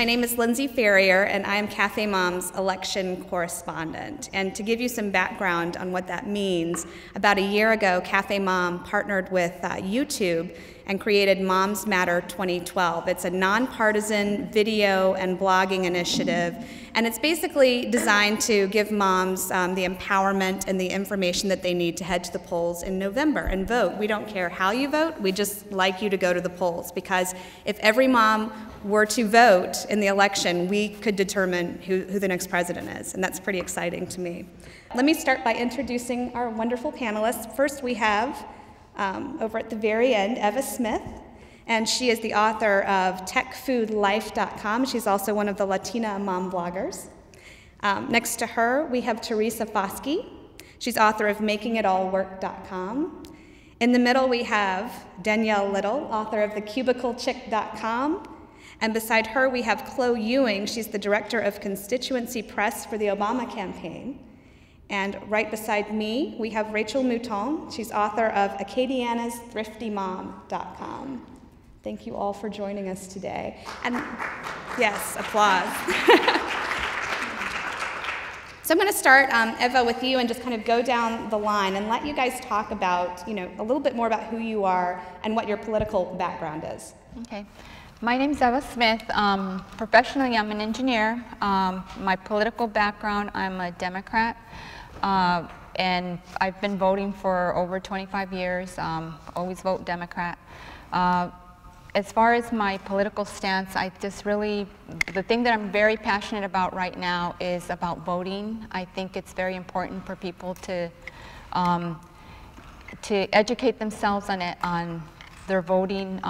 My name is Lindsay Ferrier, and I am CafeMom's election correspondent. And to give you some background on what that means, about a year ago, CafeMom partnered with YouTube and created Moms Matter 2012. It's a nonpartisan video and blogging initiative, and it's basically designed to give moms the empowerment and the information that they need to head to the polls in November and vote. We don't care how you vote, we just like you to go to the polls, because if every mom were to vote in the election, we could determine who the next president is, and that's pretty exciting to me. Let me start by introducing our wonderful panelists. First, we have over at the very end, Eva Smith, and she is the author of techfoodlife.com. She's also one of the Latina mom bloggers. Next to her, we have Teresa Foskey. She's author of makingitallwork.com. In the middle, we have Danielle Little, author of thecubiclechick.com. And beside her, we have Chloe Ewing. She's the director of constituency press for the Obama campaign. And right beside me, we have Rachel Mouton. She's author of acadianasthriftymom.com. Thank you all for joining us today. And yes, applause. So I'm going to start, Eva, with you and just kind of go down the line and let you guys talk about, a little bit more about who you are and what your political background is. Okay. My name is Eva Smith. Professionally, I'm an engineer. My political background, I'm a Democrat. And I've been voting for over 25 years, always vote Democrat. As far as my political stance, the thing that I'm very passionate about right now is about voting. I think it's very important for people to educate themselves on their voting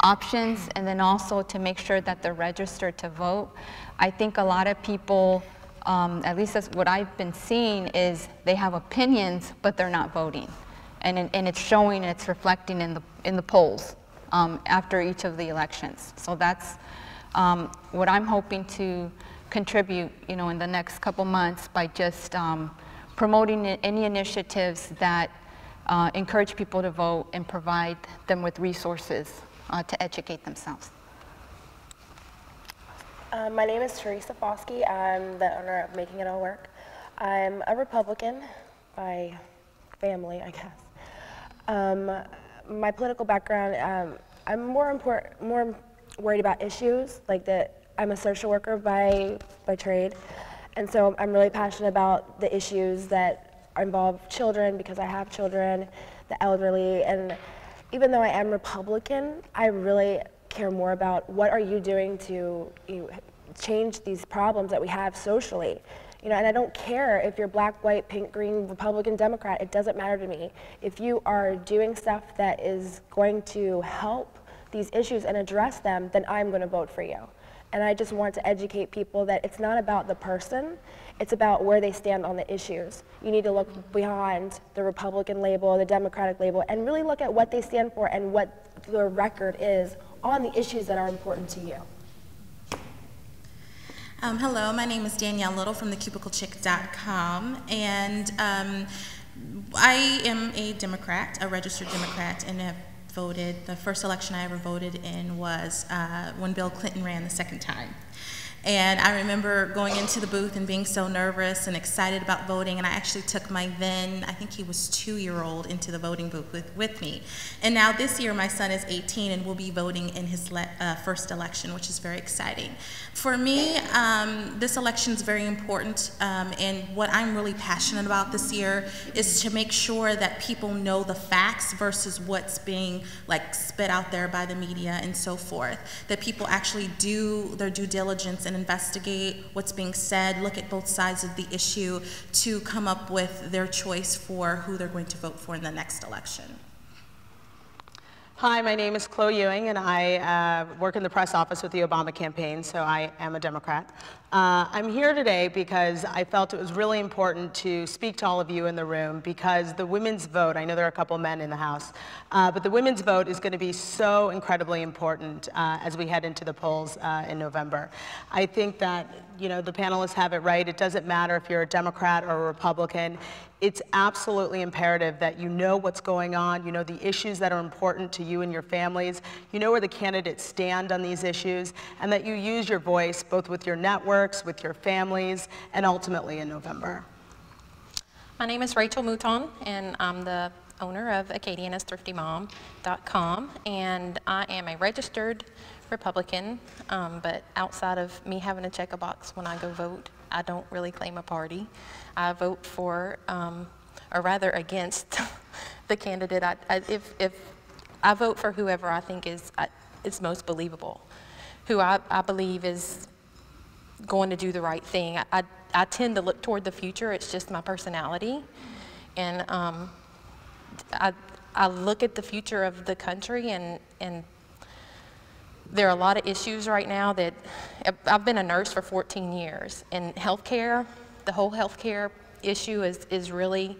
options, and then also to make sure that they're registered to vote. I think a lot of people, at least that's what I've been seeing, is they have opinions, but they're not voting. And it's showing, and it's reflecting in the polls after each of the elections. So that's what I'm hoping to contribute, in the next couple months by just promoting any initiatives that encourage people to vote and provide them with resources to educate themselves. My name is Teresa Foskey. I'm the owner of Making It All Work. I'm a Republican by family, I guess. My political background, I'm more worried about issues, like that I'm a social worker by trade, and so I'm really passionate about the issues that involve children, because I have children, the elderly, and even though I am Republican, I really care more about what are you doing to change these problems that we have socially. And I don't care if you're black, white, pink, green, Republican, Democrat, it doesn't matter to me. If you are doing stuff that is going to help these issues and address them, then I'm going to vote for you. And I just want to educate people that it's not about the person, it's about where they stand on the issues. You need to look behind the Republican label, the Democratic label, and really look at what they stand for and what their record is on the issues that are important to you. Hello, my name is Danielle Little from thecubiclechick.com, and I am a Democrat, a registered Democrat, and have voted. The first election I ever voted in was when Bill Clinton ran the second time. And I remember going into the booth and being so nervous and excited about voting, and I actually took my then, I think he was 2-year-old, into the voting booth with me. And now this year my son is 18 and will be voting in his first election, which is very exciting. For me, this election is very important, and what I'm really passionate about this year is to make sure that people know the facts versus what's being spit out there by the media and so forth. That people actually do their due diligence and investigate what's being said, look at both sides of the issue to come up with their choice for who they're going to vote for in the next election. Hi, my name is Chloe Ewing, and I work in the press office with the Obama campaign, so I am a Democrat. I'm here today because I felt it was really important to speak to all of you in the room, because the women's vote, I know there are a couple men in the House, but the women's vote is going to be so incredibly important as we head into the polls in November. I think that, you know, the panelists have it right. It doesn't matter if you're a Democrat or a Republican. It's absolutely imperative that you know what's going on, you know the issues that are important to you and your families, you know where the candidates stand on these issues, and that you use your voice both with your networks, with your families, and ultimately in November. My name is Rachel Mouton, and I'm the owner of AcadianistThriftyMom.com, and I am a registered Republican, but outside of me having to check a box when I go vote, I don't really claim a party. I vote for, or rather against, the candidate. If I vote for whoever I think is most believable, who I believe is going to do the right thing. I tend to look toward the future. It's just my personality, and I look at the future of the country, and there are a lot of issues right now that I've been a nurse for 14 years, and healthcare, the whole healthcare issue is really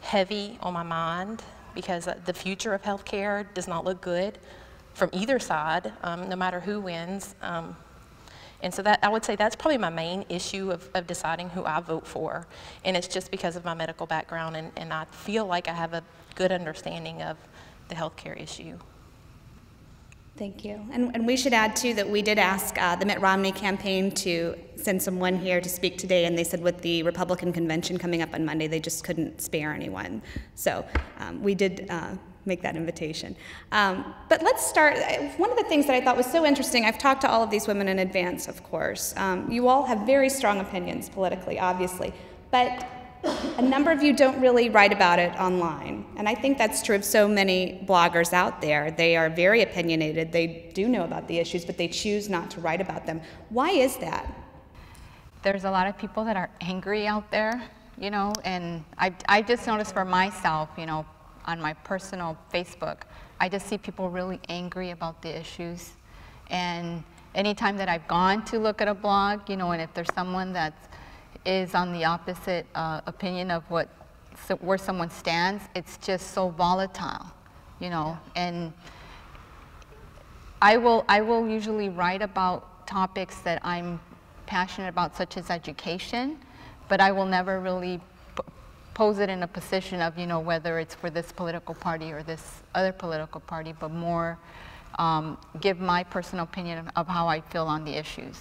heavy on my mind, because the future of healthcare does not look good from either side, no matter who wins. And so that, I would say that's probably my main issue of deciding who I vote for. And it's just because of my medical background, and I feel like I have a good understanding of the healthcare issue. Thank you. And we should add, too, that we did ask the Mitt Romney campaign to send someone here to speak today, and they said with the Republican convention coming up on Monday, they just couldn't spare anyone. So we did make that invitation. But let's start. One of the things that I thought was so interesting, I've talked to all of these women in advance, of course. You all have very strong opinions politically, obviously, but a number of you don't really write about it online. And I think that's true of so many bloggers out there. They are very opinionated. They do know about the issues, but they choose not to write about them. Why is that? There's a lot of people that are angry out there, you know, and I just noticed for myself, you know, on my personal Facebook, I just see people really angry about the issues. And anytime that I've gone to look at a blog, you know, and if there's someone that is on the opposite opinion of where someone stands, it's just so volatile, you know. And I will usually write about topics that I'm passionate about, such as education, but I will never really pose it in a position of, you know, whether it's for this political party or this other political party, but more give my personal opinion of how I feel on the issues.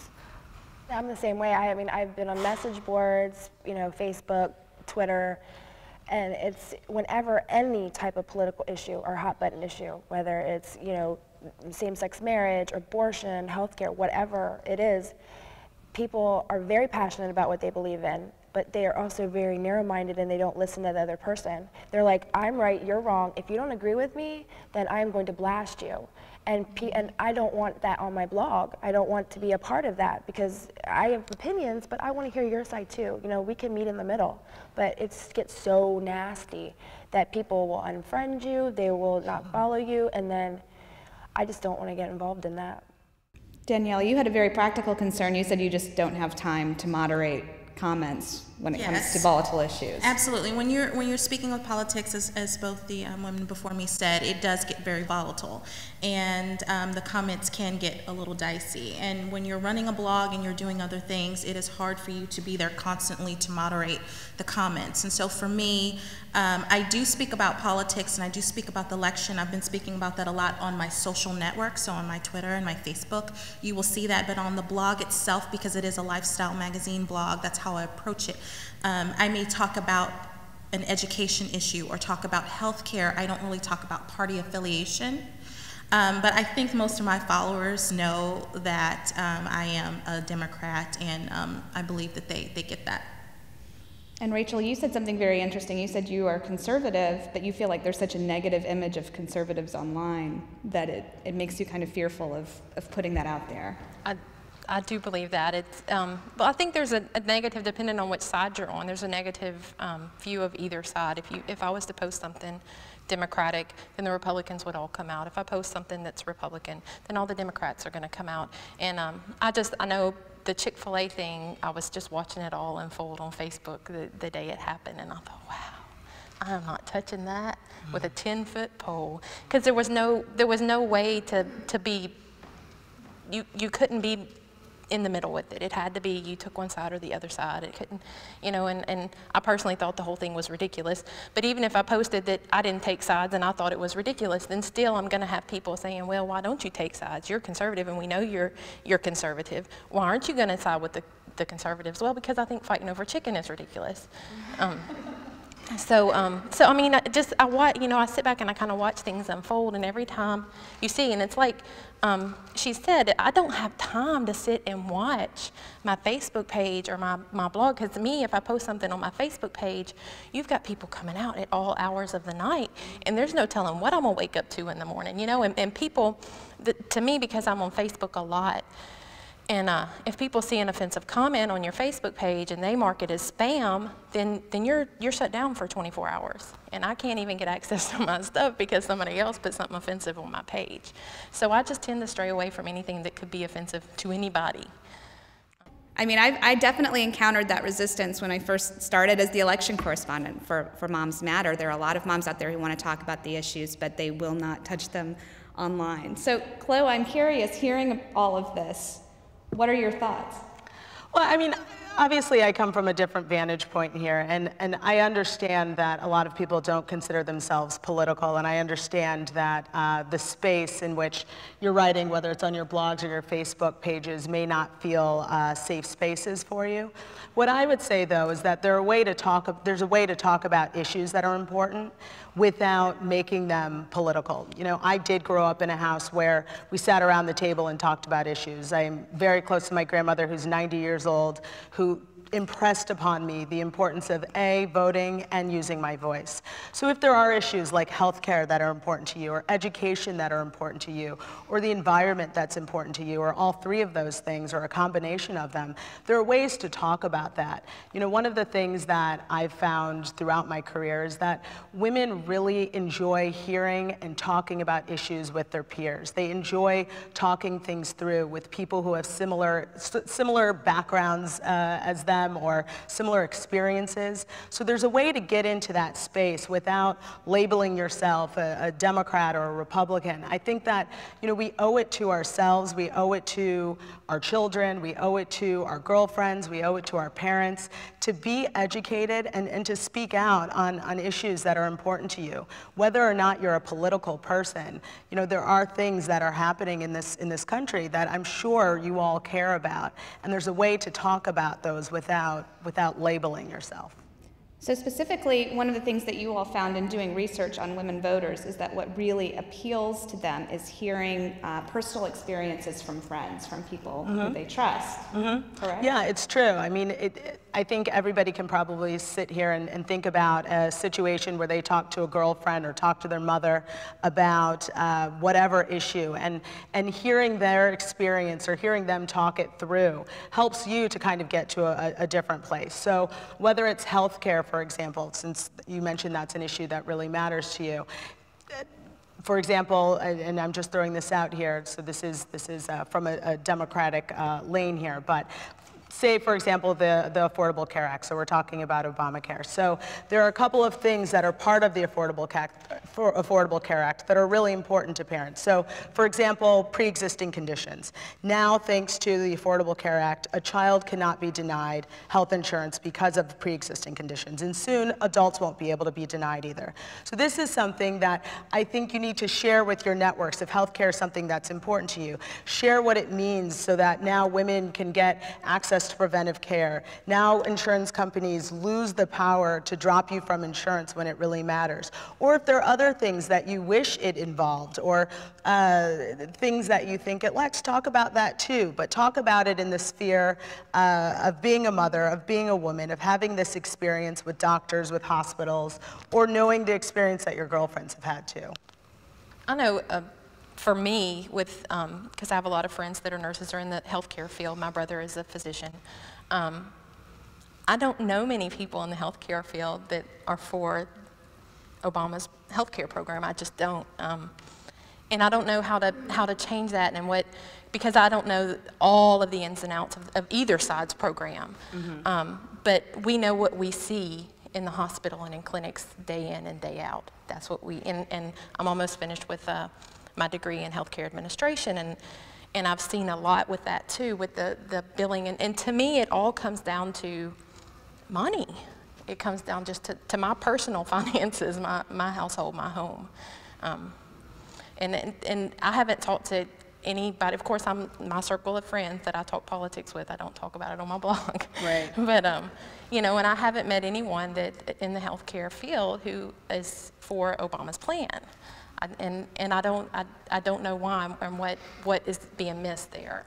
I'm the same way. I mean, I've been on message boards, you know, Facebook, Twitter, and it's whenever any type of political issue or hot button issue, whether it's, you know, same-sex marriage, abortion, healthcare, whatever it is, people are very passionate about what they believe in, but they are also very narrow-minded, and they don't listen to the other person. They're like, I'm right, you're wrong. If you don't agree with me, then I'm going to blast you. And I don't want that on my blog. I don't want to be a part of that, because I have opinions, but I want to hear your side too. You know, we can meet in the middle. But it gets so nasty that people will unfriend you, they will not follow you, and then I just don't want to get involved in that. Danielle, you had a very practical concern. You said you just don't have time to moderate comments when it comes to volatile issues. Absolutely. When you're speaking of politics, as both the women before me said, it does get very volatile, and the comments can get a little dicey. And when you're running a blog and you're doing other things, it is hard for you to be there constantly to moderate the comments. And so for me, I do speak about politics, and I do speak about the election. I've been speaking about that a lot on my social networks, so on my Twitter and my Facebook, you will see that. But on the blog itself, because it is a lifestyle magazine blog, that's how I approach it. I may talk about an education issue or talk about healthcare. I don't really talk about party affiliation. But I think most of my followers know that I am a Democrat, and I believe that they get that. And Rachel, you said something very interesting. You said you are conservative, but you feel like there's such a negative image of conservatives online that it makes you kind of fearful of putting that out there. I do believe that. It's, but I think there's a negative, depending on which side you're on. There's a negative view of either side. If I was to post something Democratic, then the Republicans would all come out. If I post something that's Republican, then all the Democrats are going to come out. And I know the Chick-fil-A thing, I was just watching it all unfold on Facebook the day it happened, and I thought, wow, I'm not touching that with a 10-foot pole, because there was no way to be, you couldn't be in the middle with it. It had to be you took one side or the other side. It couldn't, you know, and I personally thought the whole thing was ridiculous. But even if I posted that I didn't take sides and I thought it was ridiculous, then still I'm going to have people saying, well, why don't you take sides? You're conservative and we know you're conservative. Why aren't you going to side with the conservatives? Well, because I think fighting over chicken is ridiculous. So I mean, I sit back and I kind of watch things unfold, and every time you see, and it's like she said, I don't have time to sit and watch my Facebook page or my blog, because to me, if I post something on my Facebook page, you've got people coming out at all hours of the night, and there's no telling what I'm gonna wake up to in the morning, you know, and people, to me, because I'm on Facebook a lot, and if people see an offensive comment on your Facebook page and they mark it as spam, then you're shut down for 24 hours. And I can't even get access to my stuff because somebody else put something offensive on my page. So I just tend to stray away from anything that could be offensive to anybody. I mean, I definitely encountered that resistance when I first started as the election correspondent for Moms Matter. There are a lot of moms out there who want to talk about the issues, but they will not touch them online. So, Chloe, I'm curious, hearing all of this, what are your thoughts? Well, I mean, obviously I come from a different vantage point here, and I understand that a lot of people don't consider themselves political, and I understand that the space in which you're writing, whether it's on your blogs or your Facebook pages, may not feel safe spaces for you. What I would say, though, is that there's a way to talk about issues that are important without making them political. You know, I did grow up in a house where we sat around the table and talked about issues. I am very close to my grandmother, who's 90 years old, who impressed upon me the importance of voting and using my voice. So if there are issues like healthcare that are important to you, or education that are important to you, or the environment that's important to you, or all three of those things, or a combination of them, there are ways to talk about that. You know, one of the things that I've found throughout my career is that women really enjoy hearing and talking about issues with their peers. They enjoy talking things through with people who have similar backgrounds as them, or similar experiences. So there's a way to get into that space without labeling yourself a Democrat or a Republican. I think that, you know, we owe it to ourselves, we owe it to our children, we owe it to our girlfriends, we owe it to our parents to be educated and to speak out on issues that are important to you. Whether or not you're a political person, you know, there are things that are happening in this country that I'm sure you all care about, and there's a way to talk about those without labeling yourself. So specifically, one of the things that you all found in doing research on women voters is that what really appeals to them is hearing personal experiences from friends, from people who they trust, correct? Yeah, it's true. I mean, I think everybody can probably sit here and think about a situation where they talk to a girlfriend or talk to their mother about whatever issue, and hearing their experience or hearing them talk it through helps you to kind of get to a different place. So whether it's healthcare, for example, since you mentioned that's an issue that really matters to you. For example, and I'm just throwing this out here, so this is from a Democratic lane here, but say, for example, the Affordable Care Act, so we're talking about Obamacare. So there are a couple of things that are part of the Affordable Care Act that are really important to parents. So, for example, pre-existing conditions. Now, thanks to the Affordable Care Act, a child cannot be denied health insurance because of pre-existing conditions, and soon adults won't be able to be denied either. So this is something that I think you need to share with your networks. If healthcare is something that's important to you, share what it means so that now women can get access to preventive care. Now insurance companies lose the power to drop you from insurance when it really matters. Or if there are other things that you wish it involved, or things that you think let's talk about that too, but talk about it in the sphere of being a mother, of being a woman, of having this experience with doctors, with hospitals, or knowing the experience that your girlfriends have had too. I know for me, because I have a lot of friends that are nurses or in the healthcare field, my brother is a physician. I don't know many people in the healthcare field that are for Obama's healthcare program. I just don't. and I don't know how to change that, and because I don't know all of the ins and outs of either side's program. But we know what we see in the hospital and in clinics day in and day out. That's what and I'm almost finished with my degree in healthcare administration, and I've seen a lot with that too, with the billing, and to me it all comes down to money. It comes down just to my personal finances, my household, my home. And I haven't talked to anybody. Of course, my circle of friends that I talk politics with, I don't talk about it on my blog. Right. But, you know, and I haven't met anyone that in the healthcare field who is for Obama's plan. And I don't know why and what is being missed there.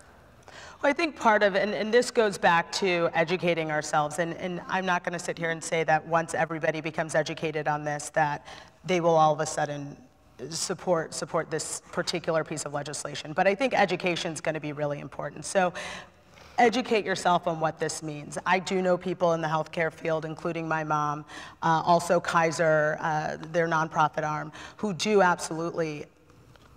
Well, I think part of, and this goes back to educating ourselves, and I'm not going to sit here and say that once everybody becomes educated on this, that they will all of a sudden support this particular piece of legislation. But I think education is going to be really important. So educate yourself on what this means. I do know people in the healthcare field, including my mom, also Kaiser, their nonprofit arm, who do absolutely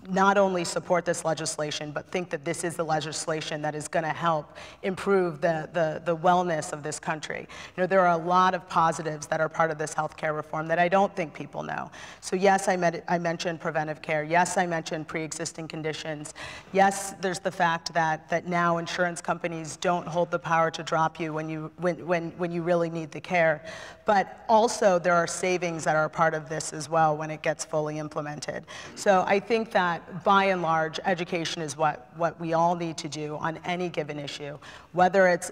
not only support this legislation, but think that this is the legislation that is going to help improve the wellness of this country. You know, there are a lot of positives that are part of this healthcare reform that I don't think people know. So yes, I mentioned preventive care. Yes, I mentioned pre-existing conditions. Yes, there's the fact that now insurance companies don't hold the power to drop you when you really need the care. But also there are savings that are part of this as well when it gets fully implemented. So I think that by and large, education is what we all need to do on any given issue, whether it's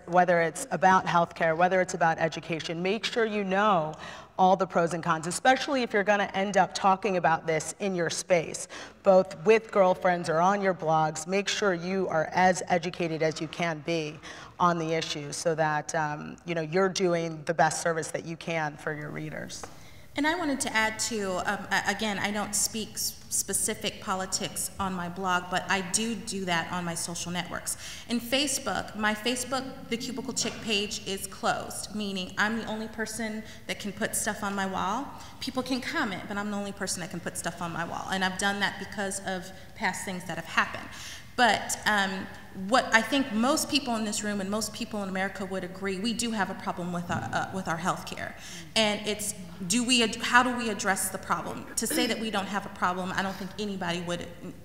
about healthcare, whether it's about education. Make sure you know all the pros and cons, especially if you're going to end up talking about this in your space, both with girlfriends or on your blogs. Make sure you are as educated as you can be on the issue, so that you know, you're doing the best service that you can for your readers. And I wanted to add too, again, I don't speak specific politics on my blog, but I do that on my social networks. In Facebook, my Facebook, The Cubicle Chick page is closed, meaning I'm the only person that can put stuff on my wall. People can comment, but I'm the only person that can put stuff on my wall. And I've done that because of past things that have happened. But what I think most people in this room and most people in America would agree, we do have a problem with our health care. And it's, how do we address the problem? To say that we don't have a problem, I don't think anybody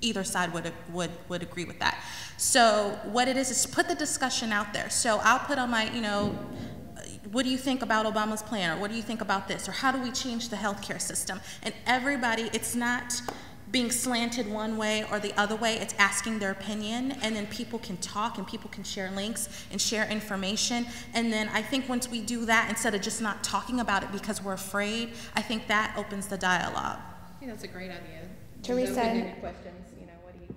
either side would agree with that. So what it is put the discussion out there. So I'll put on my, you know, what do you think about Obama's plan? Or what do you think about this? Or how do we change the healthcare system? And everybody, it's not being slanted one way or the other way, it's asking their opinion, and then people can talk and people can share links and share information. And then I think once we do that, instead of just not talking about it because we're afraid, I think that opens the dialogue. I think that's a great idea. Teresa, any questions, you know, what do you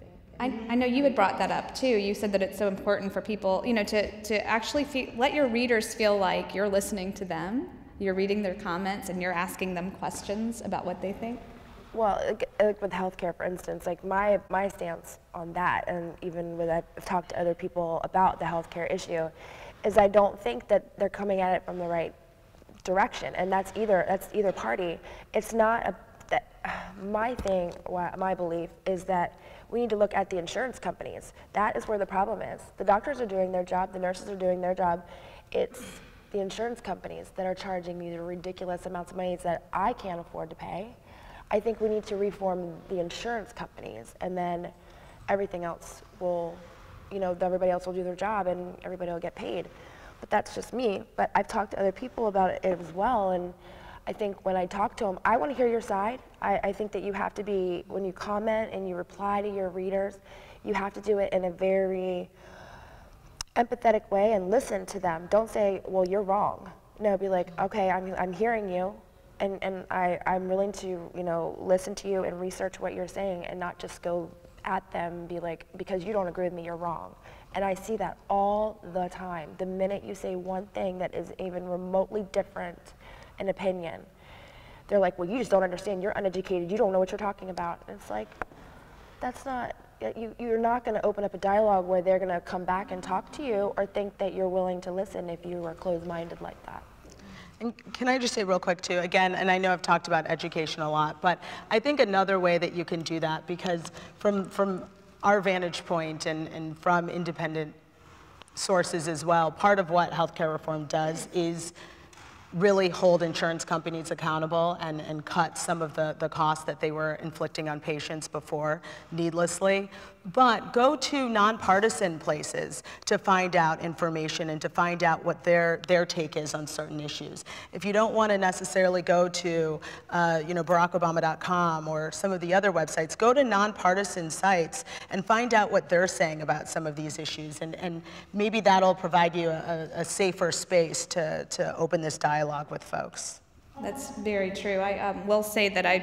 think? I know you had brought that up too. You said that it's so important for people, you know, to actually let your readers feel like you're listening to them, you're reading their comments, and you're asking them questions about what they think. Well, like with healthcare, for instance, like my stance on that, and even when I've talked to other people about the healthcare issue, is I don't think that they're coming at it from the right direction, and that's either party. It's not my belief is that we need to look at the insurance companies. That is where the problem is. The doctors are doing their job, the nurses are doing their job. It's the insurance companies that are charging me the ridiculous amounts of money that I can't afford to pay. I think we need to reform the insurance companies, and then everything else will, you know, everybody else will do their job and everybody will get paid. But that's just me. But I've talked to other people about it as well, and I think when I talk to them, I want to hear your side. I think that you have to be, when you comment and you reply to your readers, you have to do it in a very empathetic way and listen to them. Don't say, well, you're wrong. No, be like, okay, I'm hearing you. And I'm willing to, you know, listen to you and research what you're saying, and not just go at them and be like, because you don't agree with me, you're wrong. And I see that all the time. The minute you say one thing that is even remotely different in opinion, they're like, well, you just don't understand, you're uneducated, you don't know what you're talking about. And it's like, that's not, you're not going to open up a dialogue where they're going to come back and talk to you or think that you're willing to listen if you are closed-minded like that. And can I just say real quick too, again, and I know I've talked about education a lot, but I think another way that you can do that, because from our vantage point and from independent sources as well, part of what healthcare reform does is really hold insurance companies accountable and cut some of the costs that they were inflicting on patients before needlessly. But go to nonpartisan places to find out information and to find out what their take is on certain issues. If you don't want to necessarily go to BarackObama.com or some of the other websites, go to nonpartisan sites and find out what they're saying about some of these issues, and maybe that'll provide you a safer space to open this dialogue with folks. That's very true. I will say that I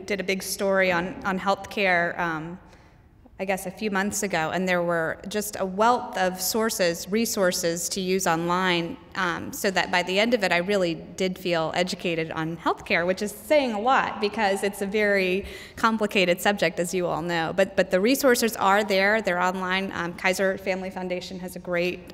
did a big story on healthcare I guess a few months ago, and there were just a wealth of resources to use online, so that by the end of it, I really did feel educated on healthcare, which is saying a lot because it's a very complicated subject, as you all know. But the resources are there; they're online. Kaiser Family Foundation has a great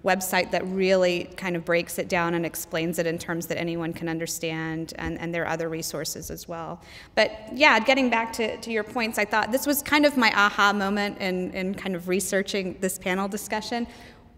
website that really kind of breaks it down and explains it in terms that anyone can understand, and there are other resources as well. But yeah, getting back to your points, I thought this was kind of my aha moment in kind of researching this panel discussion,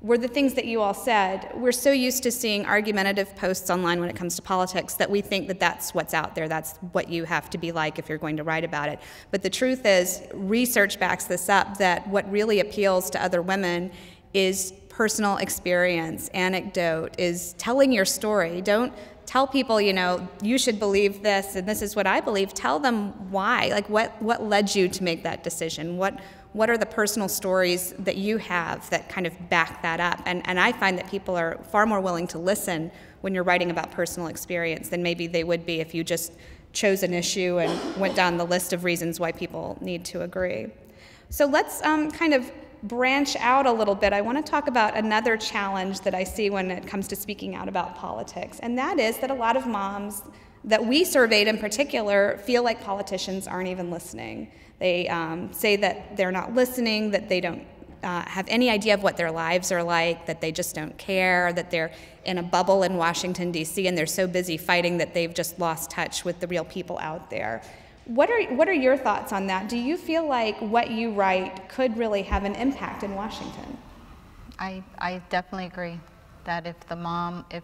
were the things that you all said. We're so used to seeing argumentative posts online when it comes to politics that we think that that's what's out there, that's what you have to be like if you're going to write about it. But the truth is, research backs this up, that what really appeals to other women is personal experience, anecdote, is telling your story. Don't tell people, you should believe this and this is what I believe. Tell them why, like what led you to make that decision? What are the personal stories that you have that kind of back that up? And I find that people are far more willing to listen when you're writing about personal experience than maybe they would be if you just chose an issue and went down the list of reasons why people need to agree. So let's kind of branch out a little bit. I want to talk about another challenge that I see when it comes to speaking out about politics, and that is that a lot of moms that we surveyed in particular feel like politicians aren't even listening. They say that they're not listening, that they don't have any idea of what their lives are like, that they just don't care, that they're in a bubble in Washington, D.C., and they're so busy fighting that they've just lost touch with the real people out there. What are your thoughts on that? Do you feel like what you write could really have an impact in Washington? I definitely agree that if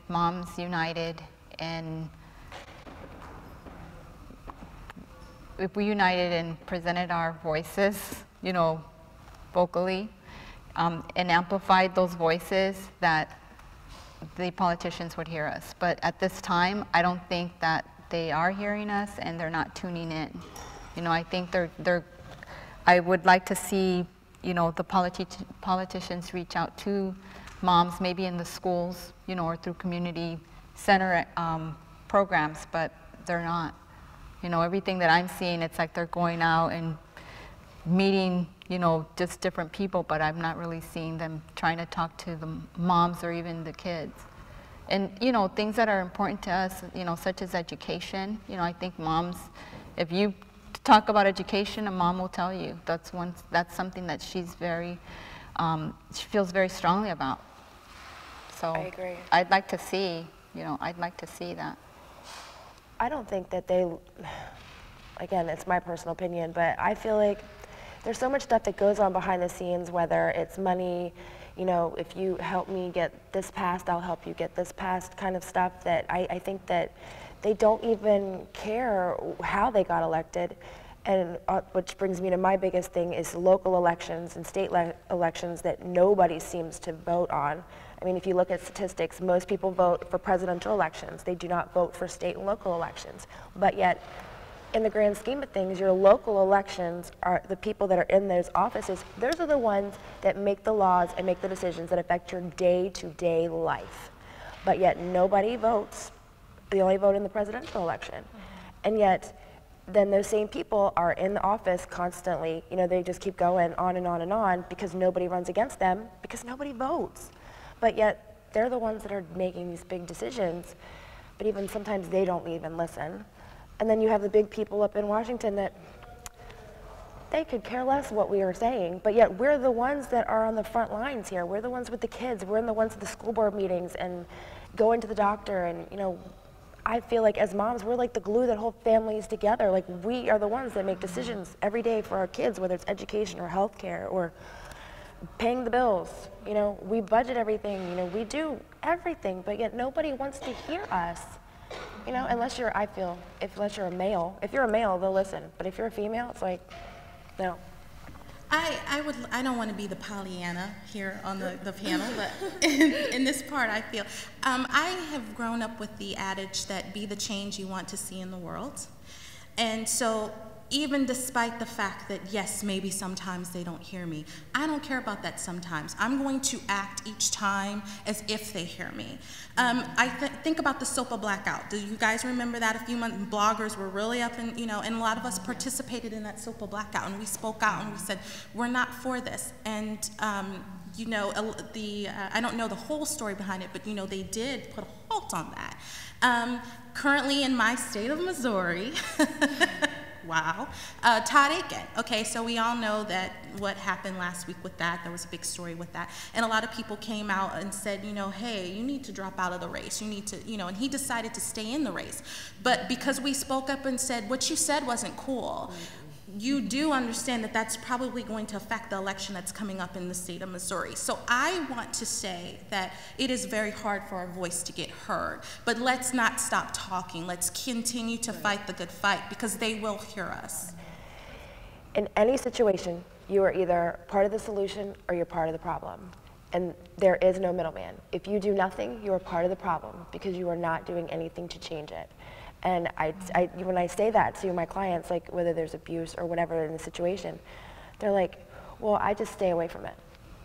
moms united, and if we united and presented our voices, vocally, and amplified those voices, that the politicians would hear us. But at this time, I don't think that they are hearing us, and they're not tuning in. I think I would like to see, the politicians reach out to moms, maybe in the schools, or through community center programs, but they're not. Everything that I'm seeing, it's like they're going out and meeting, just different people, but I'm not really seeing them trying to talk to the moms or even the kids. And, things that are important to us, such as education. I think moms, if you talk about education, a mom will tell you. That's something that she's she feels very strongly about. So I agree. I'd like to see, I'd like to see that. I don't think that again, it's my personal opinion, but I feel like there's so much stuff that goes on behind the scenes, whether it's money, if you help me get this passed, I'll help you get this passed kind of stuff, that I think that they don't even care how they got elected. And which brings me to my biggest thing is local elections and state elections that nobody seems to vote on. I mean, if you look at statistics, most people vote for presidential elections. They do not vote for state and local elections. But yet, in the grand scheme of things, your local elections are the people that are in those offices. Those are the ones that make the laws and make the decisions that affect your day-to-day life. But yet nobody votes. They only vote in the presidential election. And yet, then those same people are in the office constantly. They just keep going on and on and on because nobody runs against them, because nobody votes. But yet, they're the ones that are making these big decisions. But even sometimes they don't even listen. And then you have the big people up in Washington that they could care less what we are saying, but yet we're the ones that are on the front lines here. We're the ones with the kids. We're the ones at the school board meetings and going to the doctor, and I feel like as moms, we're like the glue that hold families together. Like, we are the ones that make decisions every day for our kids, whether it's education or healthcare or paying the bills. We budget everything, we do everything, but yet nobody wants to hear us. Unless you're a male. If you're a male, they'll listen. But if you're a female, it's like, no. I don't want to be the Pollyanna here on the panel, but in this part I feel, I have grown up with the adage that be the change you want to see in the world. And so even despite the fact that, yes, maybe sometimes they don't hear me, I don't care about that sometimes. I'm going to act each time as if they hear me. I think about the SOPA blackout. Do you guys remember that? A few months, bloggers were really up and, and a lot of us participated in that SOPA blackout, and we spoke out and we said, we're not for this. And, I don't know the whole story behind it, but, they did put a halt on that. Currently in my state of Missouri, wow. Todd Aiken. Okay, so we all know that what happened last week with that. There was a big story with that. And a lot of people came out and said, hey, you need to drop out of the race. You need to, and he decided to stay in the race. But because we spoke up and said, what you said wasn't cool, you do understand that that's probably going to affect the election that's coming up in the state of Missouri. So I want to say that it is very hard for our voice to get heard, but let's not stop talking. Let's continue to fight the good fight, because they will hear us. In any situation, you are either part of the solution or you're part of the problem. And there is no middleman. If you do nothing, you are part of the problem because you are not doing anything to change it. And when I say that to my clients, like whether there's abuse or whatever in the situation, they're like, well, I just stay away from it.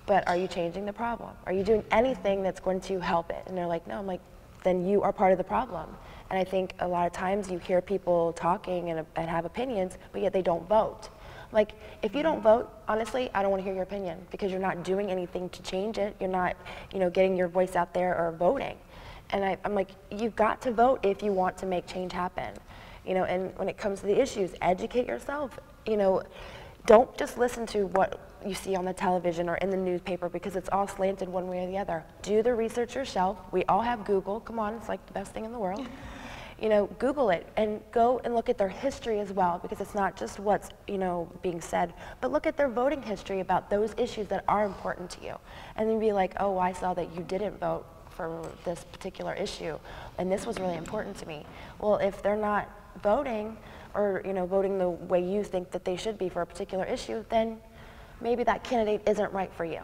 But are you changing the problem? Are you doing anything that's going to help it? And they're like, no. I'm like, then you are part of the problem. And I think a lot of times you hear people talking and have opinions, but yet they don't vote. Like, if you don't vote, honestly, I don't want to hear your opinion because you're not doing anything to change it. You're not, getting your voice out there or voting. And I'm like, you've got to vote if you want to make change happen. And when it comes to the issues, educate yourself. Don't just listen to what you see on the television or in the newspaper because it's all slanted one way or the other. Do the research yourself. We all have Google. Come on, it's like the best thing in the world. Google it and go and look at their history as well, because it's not just what's, being said, but look at their voting history about those issues that are important to you. And then be like, oh, I saw that you didn't vote for this particular issue, and this was really important to me. Well, if they're not voting or voting the way you think that they should be for a particular issue, then maybe that candidate isn't right for you.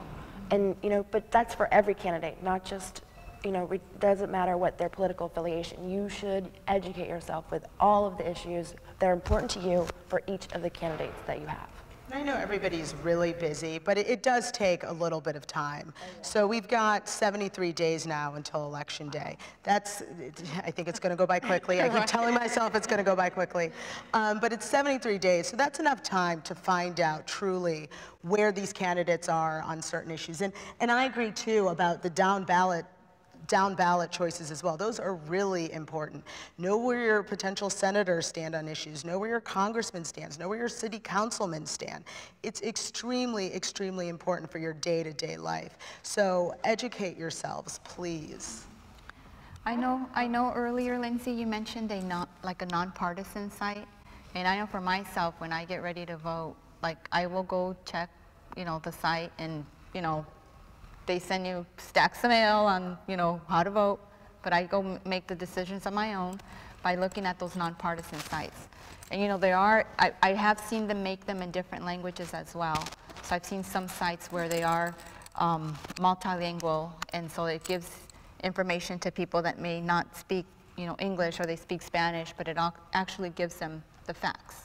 And but that's for every candidate, not just it doesn't matter what their political affiliation. You should educate yourself with all of the issues that are important to you for each of the candidates that you have. I know everybody's really busy, but it does take a little bit of time. So we've got 73 days now until Election Day. I think it's going to go by quickly. I keep telling myself it's going to go by quickly. But it's 73 days, so that's enough time to find out truly where these candidates are on certain issues. And I agree, too, about the down ballot choices as well. Those are really important. Know where your potential senators stand on issues. Know where your congressman stands. Know where your city councilmen stand. It's extremely, extremely important for your day-to-day life. So educate yourselves, please. I know earlier, Lindsay, you mentioned a nonpartisan site. And I know for myself, when I get ready to vote, I will go check, the site and, they send you stacks of mail on, how to vote, but I go make the decisions on my own by looking at those nonpartisan sites. And I have seen them make them in different languages as well. So I've seen some sites where they are multilingual, and so it gives information to people that may not speak, English, or they speak Spanish, but it actually gives them the facts.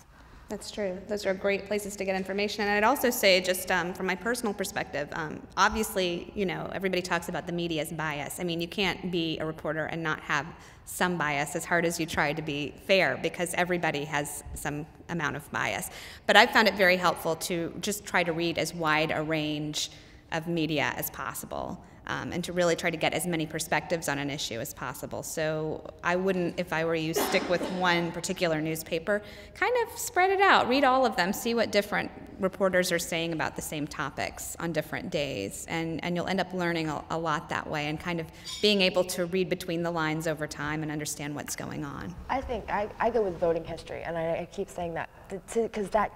That's true. Those are great places to get information. And I'd also say, just from my personal perspective, obviously, everybody talks about the media's bias. I mean, you can't be a reporter and not have some bias, as hard as you try to be fair, because everybody has some amount of bias. But I've found it very helpful to just try to read as wide a range of media as possible. And to really try to get as many perspectives on an issue as possible. So I wouldn't, if I were you, stick with one particular newspaper. Kind of spread it out, read all of them, see what different reporters are saying about the same topics on different days, and you'll end up learning a lot that way, and kind of being able to read between the lines over time and understand what's going on. I think I go with voting history, and I keep saying that because that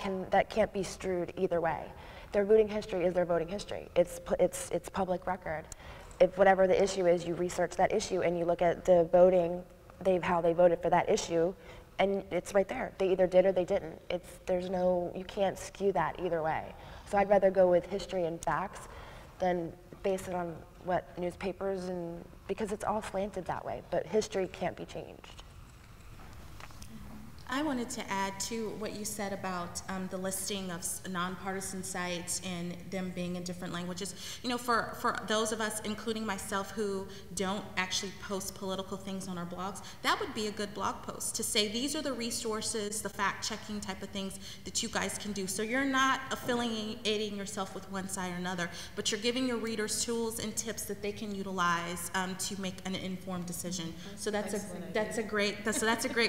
can't be strewed either way. Their voting history is their voting history. It's public record. If whatever the issue is, you research that issue and you look at the voting, how they voted for that issue, and it's right there. They either did or they didn't. You can't skew that either way. So I'd rather go with history and facts than base it on what newspapers, and because it's all slanted that way. But history can't be changed. I wanted to add to what you said about the listing of nonpartisan sites and them being in different languages. You know, for those of us, including myself, who don't actually post political things on our blogs, that would be a good blog post to say these are the resources, the fact-checking type of things that you guys can do. So you're not affiliating yourself with one side or another, but you're giving your readers tools and tips that they can utilize to make an informed decision. So that's a great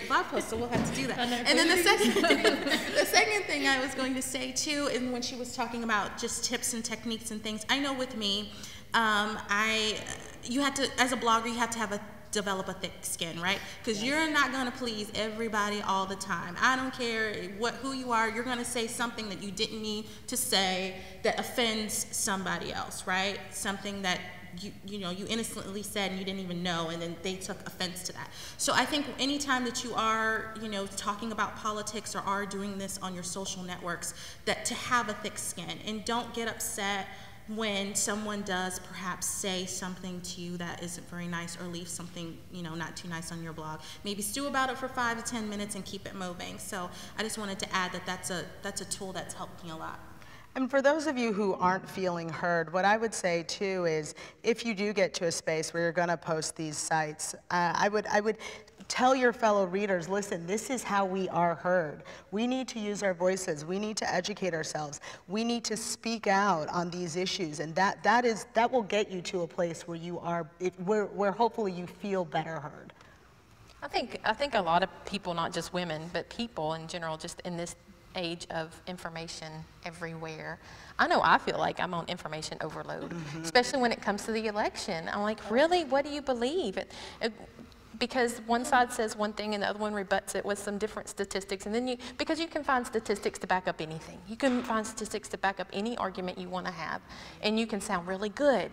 blog post. So we'll have to do that. And then the second thing I was going to say too, and when she was talking about just tips and techniques and things, I know with me, you have to, as a blogger, you have to develop a thick skin, right? Because you're not going to please everybody all the time. I don't care who you are, you're going to say something that you didn't mean to say that offends somebody else, right? Something that you innocently said and you didn't even know, and then they took offense to that. So I think anytime that you are, talking about politics or are doing this on your social networks, that to have a thick skin and don't get upset when someone does perhaps say something to you that isn't very nice, or leave something, not too nice on your blog. Maybe stew about it for 5 to 10 minutes and keep it moving. So I just wanted to add that that's a tool that's helped me a lot. And for those of you who aren't feeling heard, what I would say too is, if you do get to a space where you're going to post these sites, I would tell your fellow readers, listen, this is how we are heard. We need to use our voices. We need to educate ourselves. We need to speak out on these issues, and that will get you to a place where you are, where hopefully you feel better heard. I think a lot of people, not just women, but people in general, just in this age of information everywhere. I know I feel like I'm on information overload, especially when it comes to the election. I'm like, really? What do you believe? Because one side says one thing and the other one rebuts it with some different statistics, and then because you can find statistics to back up anything. You can find statistics to back up any argument you want to have, and you can sound really good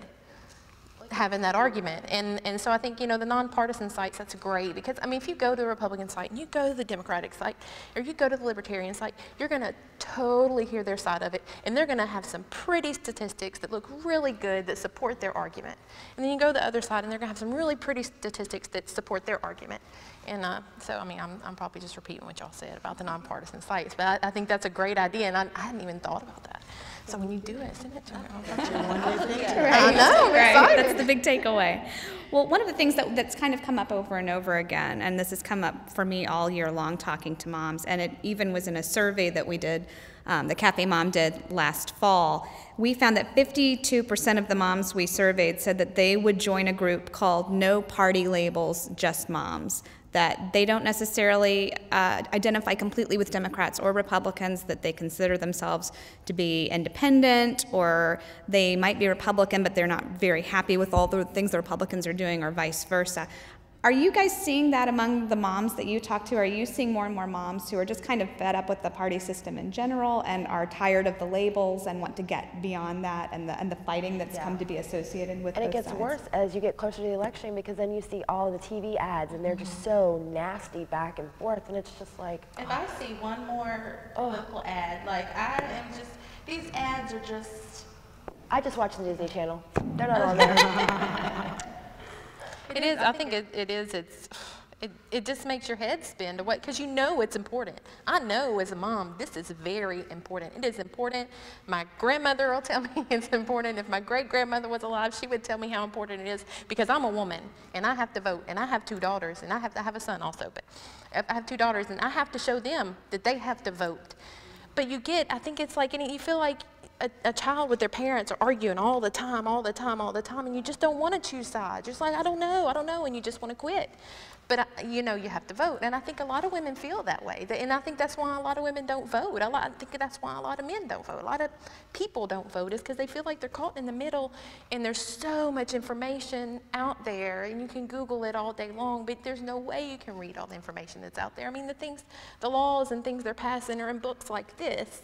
having that argument. And so I think, the nonpartisan sites, that's great, because if you go to the Republican site and you go to the Democratic site or you go to the Libertarian site, you're going to totally hear their side of it, and they're going to have some pretty statistics that look really good that support their argument. And then you go to the other side and they're going to have some really pretty statistics that support their argument. And so I'm probably just repeating what y'all said about the nonpartisan sites, but I think that's a great idea, and I hadn't even thought about that. So when you do it, send it to me. I know, I'm excited. That's the big takeaway. Well, one of the things that's kind of come up over and over again, and this has come up for me all year long talking to moms, and it even was in a survey that we did, the CafeMom did last fall. We found that 52% of the moms we surveyed said that they would join a group called No Party Labels, Just Moms, that they don't necessarily identify completely with Democrats or Republicans, that they consider themselves to be independent, or they might be Republican, but they're not very happy with all the things the Republicans are doing, or vice versa. Are you guys seeing that among the moms that you talk to? Are you seeing more and more moms who are just kind of fed up with the party system in general and are tired of the labels and want to get beyond that and the fighting that's come to be associated with And it both gets sides? worse as you get closer to the election, because then you see all the TV ads and they're just so nasty back and forth, and it's just like... If I see one more political ad, these ads are just... I just watch the Disney Channel. They're not on there. It is. I think it is. It just makes your head spin to what, because it's important. I know as a mom, this is very important. It is important. My grandmother will tell me it's important. If my great-grandmother was alive, she would tell me how important it is, because I'm a woman and I have to vote, and I have 2 daughters, and I have a son also, but I have 2 daughters, and I have to show them that they have to vote. But I think it's like, you feel like a child with their parents are arguing all the time, and you just don't want to choose sides. You're just like, I don't know, and you just want to quit. But you know, you have to vote, and I think a lot of women feel that way, and I think that's why a lot of women don't vote. I think that's why a lot of men don't vote. A lot of people don't vote is because they feel like they're caught in the middle, and there's so much information out there, and you can Google it all day long, but there's no way you can read all the information that's out there. I mean, the laws and things they're passing are in books like this.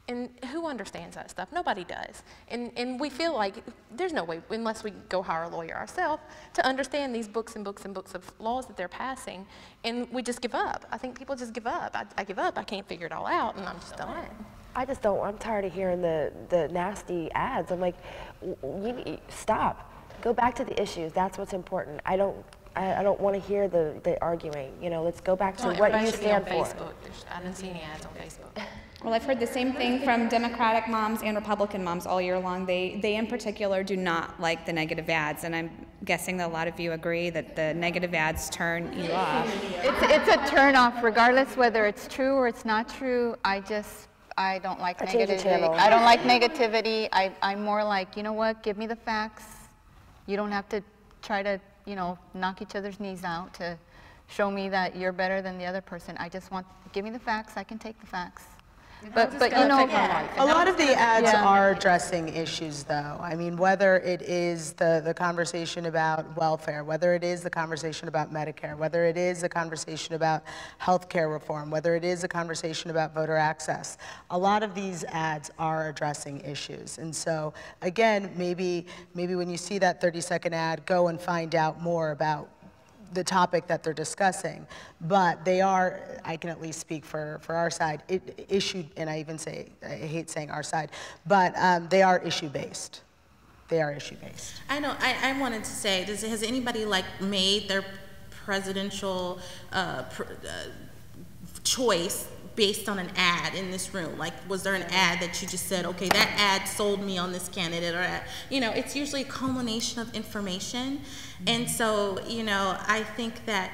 And who understands that stuff? Nobody does. And we feel like there's no way, unless we go hire a lawyer ourselves, to understand these books and books and books of laws that they're passing, and we just give up. I think people just give up. I give up. I can't figure it all out, and I'm just done. I just don't, I'm tired of hearing the nasty ads. I'm like, stop. Go back to the issues. That's what's important. I don't want to hear the arguing. You know, let's go back to what you stand for. I didn't see any ads on Facebook. Well, I've heard the same thing from Democratic moms and Republican moms all year long. They in particular do not like the negative ads, and I'm guessing that a lot of you agree that the negative ads turn you off. It's a turn off, regardless whether it's true or it's not true. I don't like negativity. I don't like negativity. I'm more like, you know what, give me the facts. You don't have to try to, you know, knock each other's knees out to show me that you're better than the other person. I just want, give me the facts, I can take the facts. But you know, a lot of the ads are addressing issues, though. I mean, whether it is the conversation about welfare, whether it is the conversation about Medicare, whether it is the conversation about health care reform, whether it is a conversation about voter access, a lot of these ads are addressing issues. And so, again, maybe when you see that 30-second ad, go and find out more about the topic that they're discussing, but they are, I can at least speak for our side, issued, and I hate saying our side, but they are issue-based. They are issue-based. I know, I wanted to say, has anybody like made their presidential choice based on an ad in this room? Like, was there an ad that you just said, okay, that ad sold me on this candidate, or, you know, it's usually a culmination of information. And so, you know, I think that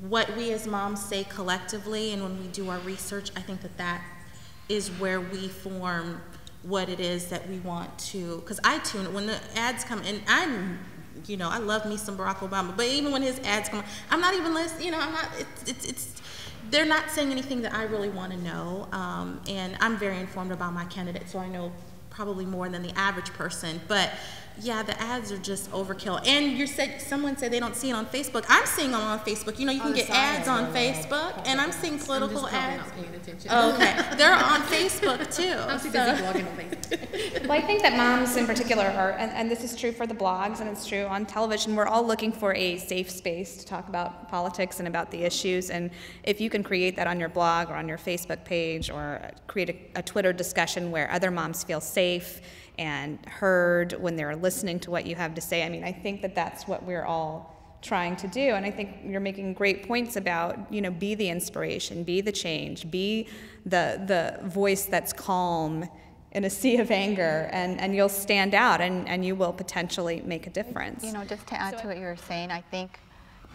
what we as moms say collectively, and when we do our research, I think that that is where we form what it is that we want to, because I tune, when the ads come in, you know, I love me some Barack Obama, but even when his ads come, I'm not even listening, you know, I'm not, they're not saying anything that I really want to know, and I'm very informed about my candidate, so I know probably more than the average person, but yeah, the ads are just overkill. And someone said they don't see it on Facebook. I'm seeing them on Facebook. You know, you can get ads on Facebook, and I'm seeing political ads. Not paying attention. Okay, they're on Facebook too. I'm too busy blogging on Facebook. Well, I think that moms in particular are, and this is true for the blogs and it's true on television, we're all looking for a safe space to talk about politics and about the issues, and if you can create that on your blog or on your Facebook page, or create a Twitter discussion where other moms feel safe and heard when they're listening to what you have to say, I mean, I think that that's what we're all trying to do, and I think you're making great points about, you know, be the inspiration, be the change, be the voice that's calm in a sea of anger, and you'll stand out, and you will potentially make a difference. You know, just to add to what you were saying, I think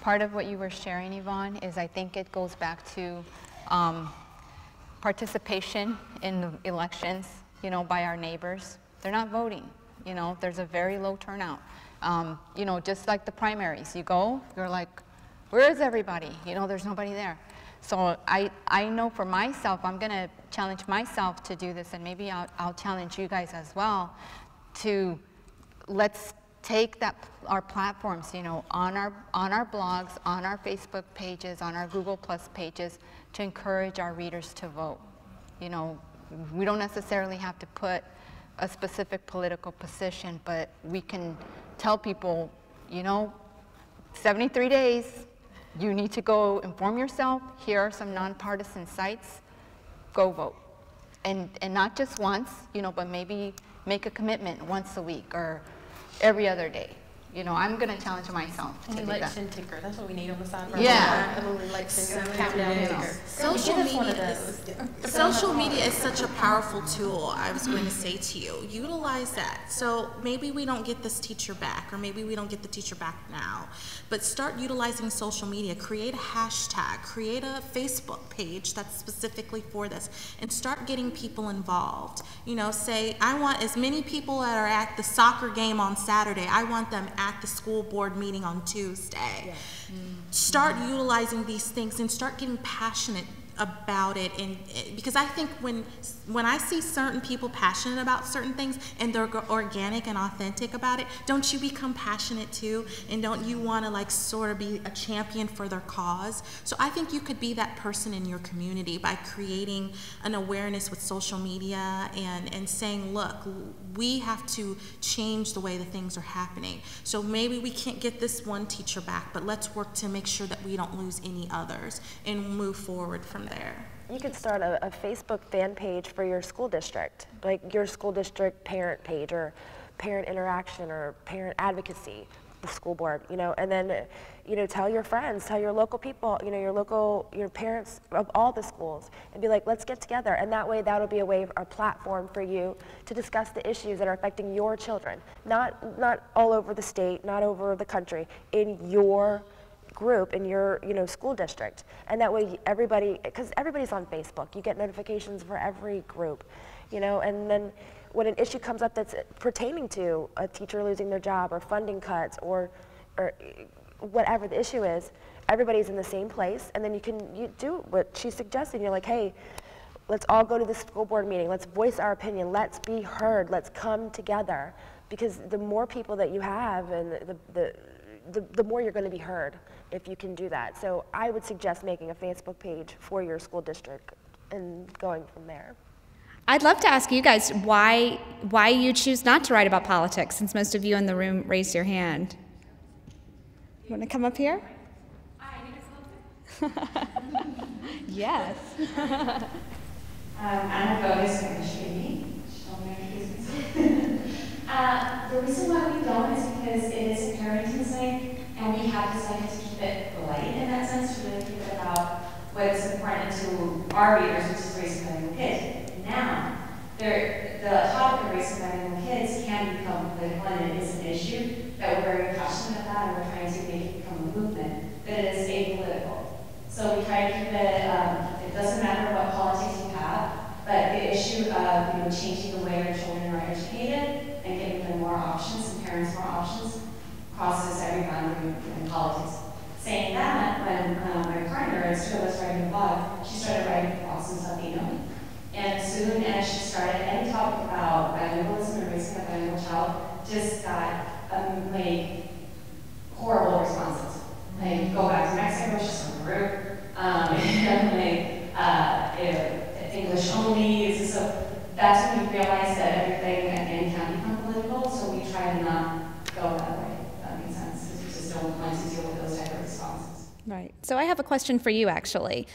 part of what you were sharing, Yvonne, is I think it goes back to participation in the elections, you know, by our neighbors. They're not voting, you know, there's a very low turnout. You know, just like the primaries, you go, you're like, where is everybody? You know, there's nobody there. So I know for myself, I'm gonna challenge myself to do this, and maybe I'll challenge you guys as well, to let's take our platforms, you know, on our blogs, on our Facebook pages, on our Google Plus pages, to encourage our readers to vote. You know, we don't necessarily have to put a specific political position, but we can tell people, you know, 73 days, you need to go inform yourself. Here are some nonpartisan sites. Go vote. And not just once, you know, but maybe make a commitment once a week or every other day. you know, I'm going to challenge myself to do that. Election ticker. That's what we need on the side of our Yeah. car. A little election countdown ticker. Social media is such a powerful tool, I was going to say to you. Utilize that. So maybe we don't get this teacher back, or maybe we don't get the teacher back now, but start utilizing social media. Create a hashtag, create a Facebook page that's specifically for this, and start getting people involved. You know, say, I want as many people that are at the soccer game on Saturday, I want them at the school board meeting on Tuesday. Yeah. Start utilizing these things and start getting passionate about it, and because I think when I see certain people passionate about certain things and they're organic and authentic about it, don't you become passionate too, and don't you want to like sort of be a champion for their cause? So I think you could be that person in your community by creating an awareness with social media and saying, look, we have to change the way the things are happening. So maybe we can't get this one teacher back, but let's work to make sure that we don't lose any others and move forward from there. You could start a Facebook fan page for your school district, like your school district parent page, or parent interaction, or parent advocacy, the school board, you know, and then, you know, tell your friends, tell your local people, you know, your parents of all the schools, and be like, let's get together. And that way, that'll be a platform for you to discuss the issues that are affecting your children, not all over the state, not over the country, in your group, in your, you know, school district. And that way everybody, because everybody's on Facebook, you get notifications for every group, you know, and then when an issue comes up that's pertaining to a teacher losing their job, or funding cuts, or whatever the issue is, everybody's in the same place, and then you do what she's suggesting. You're like, hey, let's all go to the school board meeting, let's voice our opinion, let's be heard, let's come together, because the more people that you have, and the more you're going to be heard if you can do that. So I would suggest making a Facebook page for your school district and going from there. I'd love to ask you guys why you choose not to write about politics, since most of you in the room raised your hand. You want to come up here? Yes. I'm a bonus English baby. The reason why we don't is because it is a parenting site, and we have decided to keep it light in that sense, to really keep it about what's important to our readers, which is raising bilingual kids. Now, the topic of raising bilingual kids can become political, and it is an issue that we're very passionate about, and we're trying to make it become a movement, but it is apolitical. So we try to keep it, it doesn't matter what politics you have, but the issue of changing the way our children are educated and giving them more options and parents more options crosses every boundary in politics. Saying that, when my partner at school was writing a blog, she started writing blogs in Latino. And as soon as she started, any topic about bilingualism and raising a bilingual child just got like horrible responses. Like, go back to Mexico, she's from Peru. English only. So that's when we realized that everything again can become political. So we try to not go that way. That makes sense, because we just don't want to deal with those type of responses. Right. So I have a question for you, actually.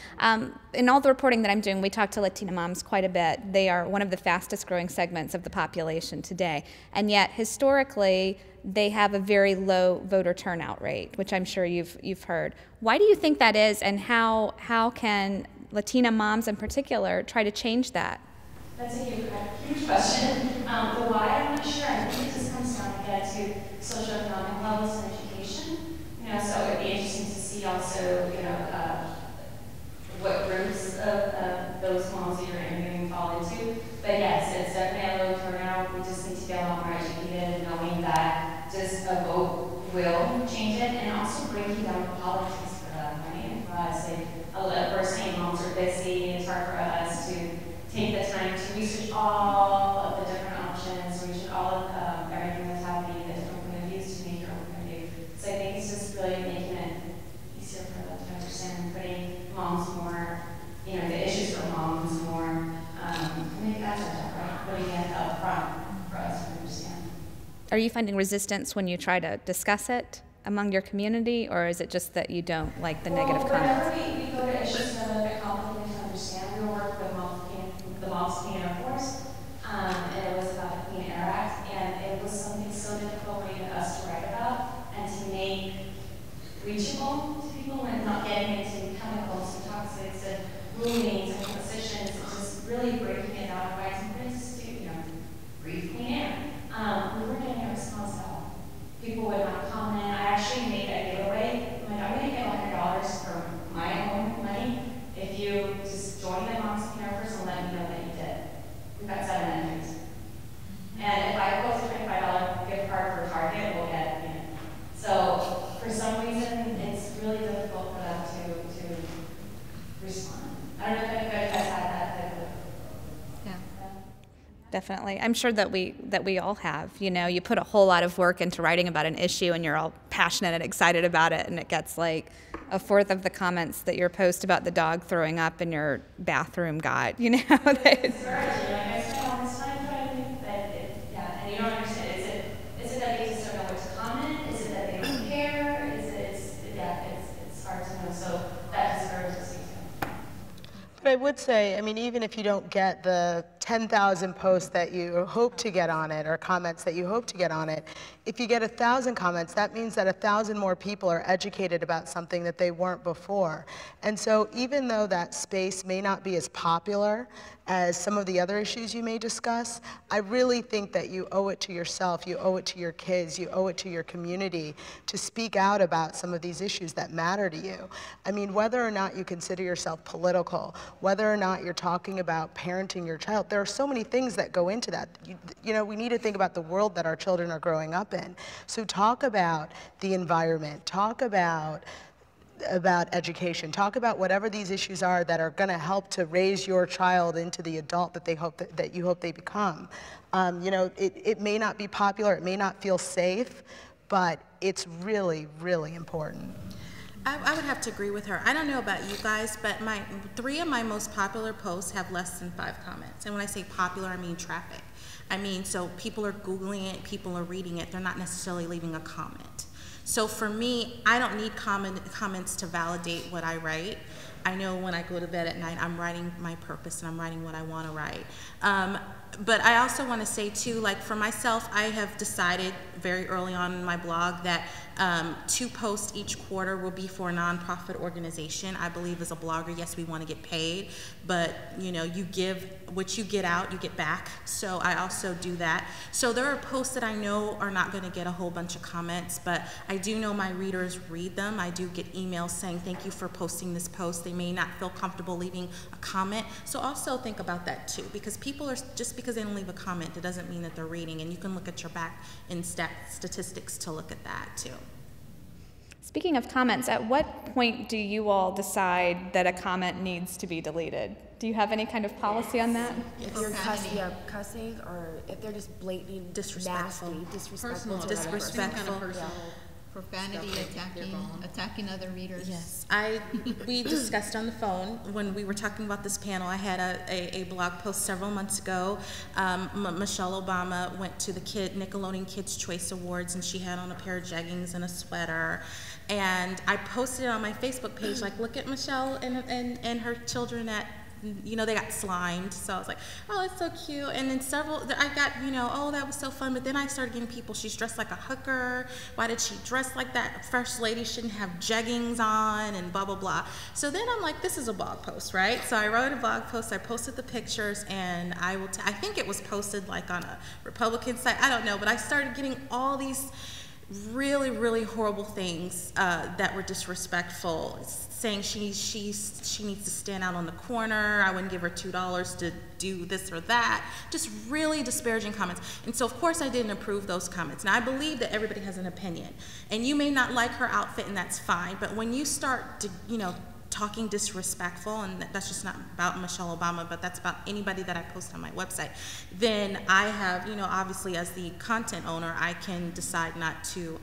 In all the reporting that I'm doing, we talk to Latina moms quite a bit. They are one of the fastest growing segments of the population today. And yet, historically, they have a very low voter turnout rate, which I'm sure you've heard. Why do you think that is, and how can Latina moms in particular try to change that? That's a huge question. The why, I'm not sure. I think it just comes down again to socioeconomic levels and education. So it would be interesting to see also, what groups of those moms that you're interviewing fall into. But yes, it's definitely a low turnout. We just need to be a lot more educated, knowing that just a vote will change it, and also breaking down the politics for them, right? For us, we're saying moms are busy. It's hard for us to take the time to research all of the different options, research all of everything that's happening, the different point of views, to make your own point of view. So I think it's just really making it easier for them to understand, and putting moms more, the issues for moms more. Maybe that's our job, right? Putting it up front for us to understand. Are you finding resistance when you try to discuss it among your community, or is it just that you don't like the negative comments? Whenever we go to issues that are a little bit complicated to understand, we work with the Moms Clean Air Force, and it was about the Clean Air Act, and it was something so difficult for even us to write about. definitely. I'm sure that we all have. You know, you put a whole lot of work into writing about an issue, and you're all passionate and excited about it, and it gets like a fourth of the comments that your post about the dog throwing up in your bathroom got. You know, I spent all this time trying, and you don't understand. Is it that they just don't know what to comment? Is it that they don't care? It's hard to know. So that discourages you. But I would say, I mean, even if you don't get the 10,000 posts that you hope to get on it or comments that you hope to get on it, if you get 1,000 comments, that means that 1,000 more people are educated about something that they weren't before. And so even though that space may not be as popular as some of the other issues you may discuss, I really think that you owe it to yourself, you owe it to your kids, you owe it to your community to speak out about some of these issues that matter to you. I mean, whether or not you consider yourself political, whether or not you're talking about parenting your child, there are so many things that go into that. You know, we need to think about the world that our children are growing up in. So talk about the environment, talk about education, talk about whatever these issues are that are going to help to raise your child into the adult that they hope that you hope they become. You know, it may not be popular, it may not feel safe, but it's really, really important. I would have to agree with her. I don't know about you guys, but 3 of my most popular posts have less than 5 comments. And when I say popular, I mean traffic. I mean, so people are Googling it, people are reading it, they're not necessarily leaving a comment. So for me, I don't need comments to validate what I write. I know when I go to bed at night, I'm writing my purpose and I'm writing what I want to write. But I also want to say too, like for myself, I have decided very early on in my blog that 2 posts each quarter will be for a nonprofit organization. I believe as a blogger, yes, we want to get paid, but you know, you give what you get out, you get back. So I also do that. So there are posts that I know are not going to get a whole bunch of comments, but I do know my readers read them. I do get emails saying, thank you for posting this post. They may not feel comfortable leaving a comment. So also think about that too, because people are, just because they don't leave a comment, it doesn't mean that they're reading, and you can look at your back in statistics to look at that too. Speaking of comments, at what point do you all decide that a comment needs to be deleted? Do you have any kind of policy on that? If you're cussing, or if they're just blatantly disrespectful, nasty, disrespectful, profanity, attacking other readers. Yes, we discussed on the phone when we were talking about this panel. I had a blog post several months ago. Michelle Obama went to the Nickelodeon Kids' Choice Awards, and she had on a pair of jeggings and a sweater. And I posted it on my Facebook page, like, look at Michelle and her children at, you know, they got slimed. So I was like, oh, that's so cute. And then I got, you know, oh, that was so fun. But then I started getting people, she's dressed like a hooker. Why did she dress like that? First lady shouldn't have jeggings on, and blah, blah, blah. So then I'm like, this is a blog post, right? So I wrote a blog post, I posted the pictures, and I think it was posted like on a Republican site, I don't know, but I started getting all these really, really horrible things that were disrespectful, saying she needs to stand out on the corner, I wouldn't give her $2 to do this or that, just really disparaging comments. And so of course I didn't approve those comments. Now I believe that everybody has an opinion, and you may not like her outfit, and that's fine, but when you start to, you know, talking disrespectful, and that's just not about Michelle Obama, but that's about anybody that I post on my website, then I have, you know, obviously as the content owner, I can decide not to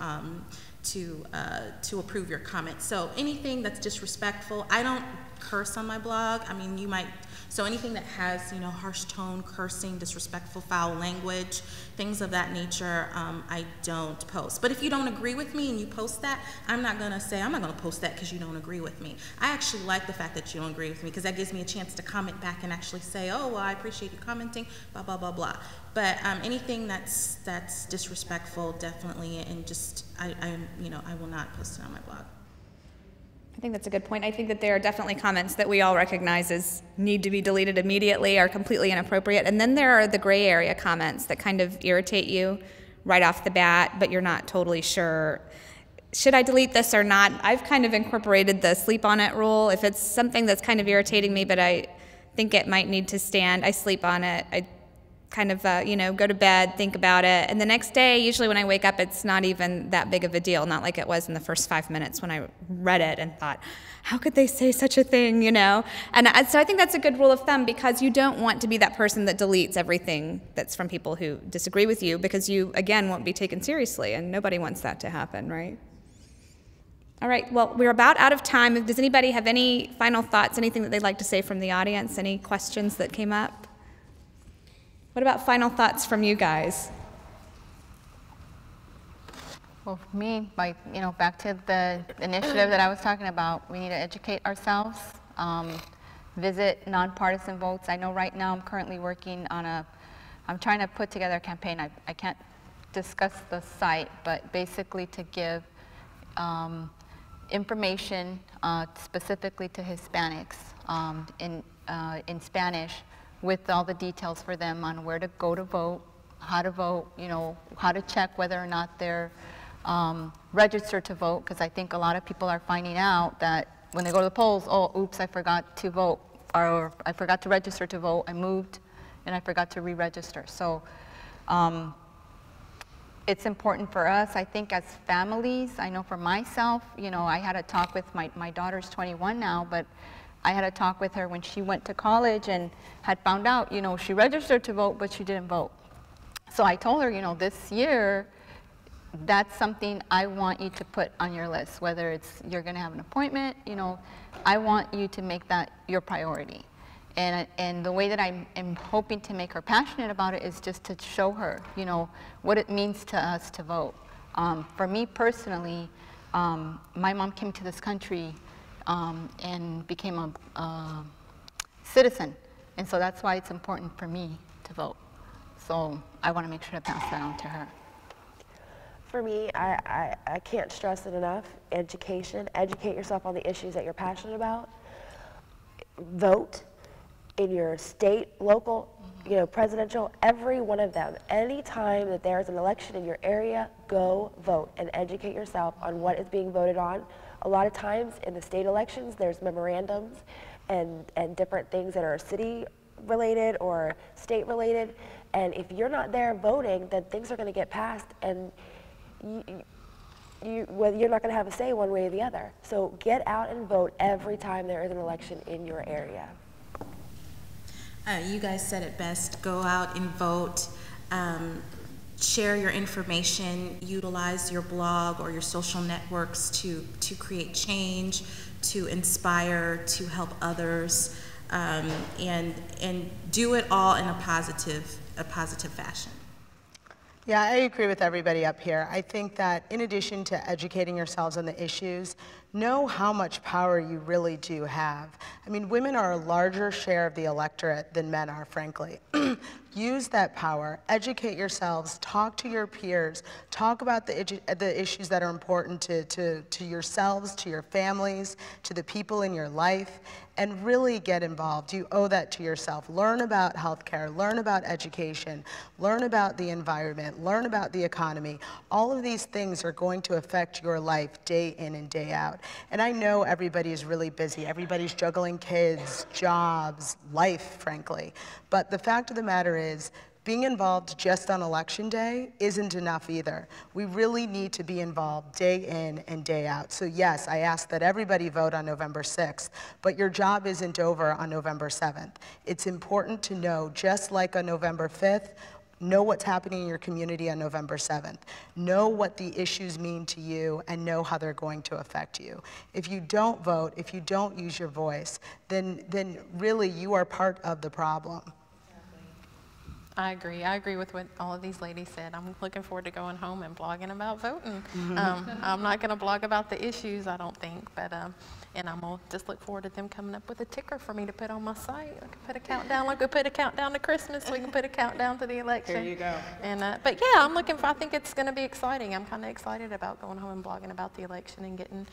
approve your comment. So anything that's disrespectful, I don't curse on my blog. I mean, you might, so anything that has, you know, harsh tone, cursing, disrespectful, foul language, things of that nature, I don't post. But if you don't agree with me and you post that, I'm not gonna say, I'm not gonna post that because you don't agree with me. I actually like the fact that you don't agree with me, because that gives me a chance to comment back and actually say, oh, well, I appreciate you commenting, blah, blah, blah, blah. But anything that's disrespectful, definitely, and just, you know, I will not post it on my blog. I think that's a good point. I think that there are definitely comments that we all recognize as need to be deleted immediately, are completely inappropriate. And then there are the gray area comments that kind of irritate you right off the bat, but you're not totally sure, should I delete this or not? I've kind of incorporated the sleep on it rule. If it's something that's kind of irritating me, but I think it might need to stand, I sleep on it. I kind of, go to bed, think about it. And the next day, usually when I wake up, it's not even that big of a deal, not like it was in the first 5 minutes when I read it and thought, how could they say such a thing, And so I think that's a good rule of thumb, because you don't want to be that person that deletes everything that's from people who disagree with you, because you, again, won't be taken seriously, and nobody wants that to happen, right? All right, well, we're about out of time. Does anybody have any final thoughts, anything that they'd like to say from the audience, any questions that came up? What about final thoughts from you guys? Well, for me, back to the initiative that I was talking about, we need to educate ourselves, visit nonpartisan votes. I know right now I'm currently working on I'm trying to put together a campaign. I can't discuss the site, but basically to give information specifically to Hispanics in Spanish, with all the details for them on where to go to vote, how to vote, how to check whether or not they're registered to vote, because I think a lot of people are finding out that when they go to the polls, oh, oops, I forgot to vote, or I forgot to register to vote, I moved, and I forgot to re-register. So it's important for us, I think, as families. I know for myself, I had a talk with my daughter's 21 now, but I had a talk with her when she went to college and had found out, she registered to vote, but she didn't vote. So I told her, this year, that's something I want you to put on your list, whether it's you're going to have an appointment, I want you to make that your priority. And the way that I am hoping to make her passionate about it is just to show her, what it means to us to vote. For me personally, my mom came to this country and became a citizen. And so that's why it's important for me to vote. So I want to make sure to pass that on to her. For me, I can't stress it enough. Education. Educate yourself on the issues that you're passionate about. Vote in your state, local, presidential, every one of them. Anytime that there's an election in your area, go vote and educate yourself on what is being voted on. A lot of times in the state elections, there's memorandums and different things that are city related or state related. And if you're not there voting, then things are going to get passed, and you're not going to have a say one way or the other. So get out and vote every time there is an election in your area. You guys said it best. Go out and vote. Share your information. Utilize your blog or your social networks to create change, to inspire, to help others, and do it all in a positive fashion. Yeah, I agree with everybody up here. I think that in addition to educating yourselves on the issues, know how much power you really do have. I mean, women are a larger share of the electorate than men are, frankly. Use that power, educate yourselves, talk to your peers, talk about the issues that are important to yourselves, to your families, to the people in your life, and really get involved. You owe that to yourself. Learn about healthcare, learn about education, learn about the environment, learn about the economy. All of these things are going to affect your life day in and day out. And I know everybody is really busy. Everybody's juggling kids, jobs, life, frankly. But the fact of the matter is, being involved just on election day isn't enough either. We really need to be involved day in and day out. So yes, I ask that everybody vote on November 6th, but your job isn't over on November 7th. It's important to know, just like on November 5th, know what's happening in your community on November 7th. Know what the issues mean to you and know how they're going to affect you. If you don't vote, if you don't use your voice, then really you are part of the problem. I agree. I agree with what all of these ladies said. I'm looking forward to going home and blogging about voting. I'm not going to blog about the issues, I don't think, but and I'm going to just look forward to them coming up with a ticker for me to put on my site. I can put a countdown, like we put a countdown to Christmas, we can put a countdown to the election. There you go. And but yeah, I think it's going to be exciting. I'm kind of excited about going home and blogging about the election and getting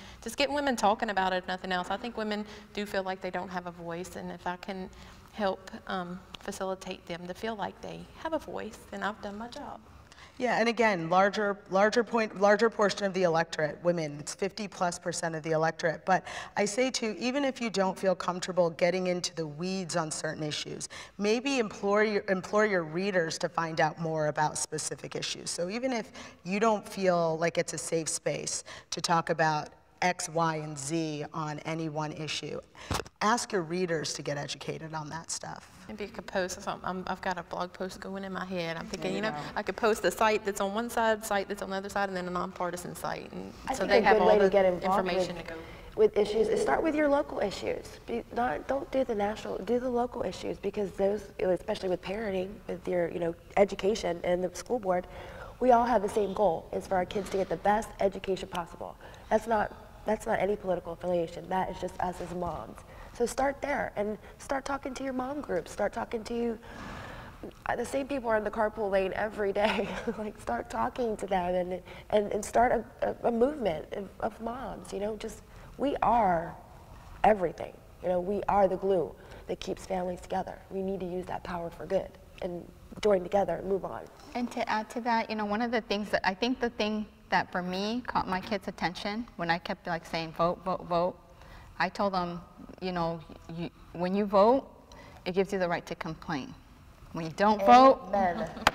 women talking about it, if nothing else. I think women do feel like they don't have a voice, and if I can help facilitate them to feel like they have a voice, then I've done my job. Yeah, and again, larger portion of the electorate, women. It's 50+% of the electorate. But I say too, even if you don't feel comfortable getting into the weeds on certain issues, maybe implore your readers to find out more about specific issues. So even if you don't feel like it's a safe space to talk about X, Y, and Z on any one issue, ask your readers to get educated on that stuff. Maybe you could post something. I've got a blog post going in my head. I'm thinking, I could post the site that's on one side, site that's on the other side, and then a nonpartisan site. And so they have all the information to go with issues. Start with your local issues. Don't do the national. Do the local issues, because those, especially with parenting, with your education and the school board, we all have the same goal: is for our kids to get the best education possible. That's not any political affiliation. That is just us as moms. So start there and start talking to your mom groups. Start talking to the same people are in the carpool lane every day. Like, start talking to them and start a movement of moms. Just, we are everything. We are the glue that keeps families together. We need to use that power for good and join together and move on. And to add to that, one of the things that I think the thing that for me caught my kids' attention when I kept saying vote, vote, vote, I told them, when you vote, it gives you the right to complain. When you don't vote,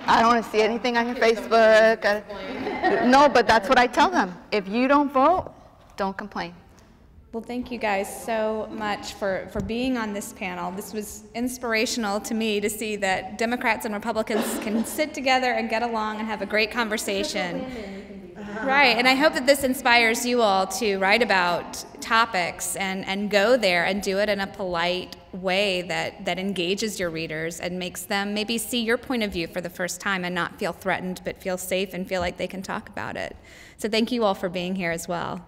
I don't want to see anything on your Facebook. No, but that's what I tell them. If you don't vote, don't complain. Well, thank you guys so much for being on this panel. This was inspirational to me to see that Democrats and Republicans can sit together and get along and have a great conversation. Right, and I hope that this inspires you all to write about topics and go there and do it in a polite way that engages your readers and makes them maybe see your point of view for the first time and not feel threatened, but feel safe and feel like they can talk about it. So thank you all for being here as well.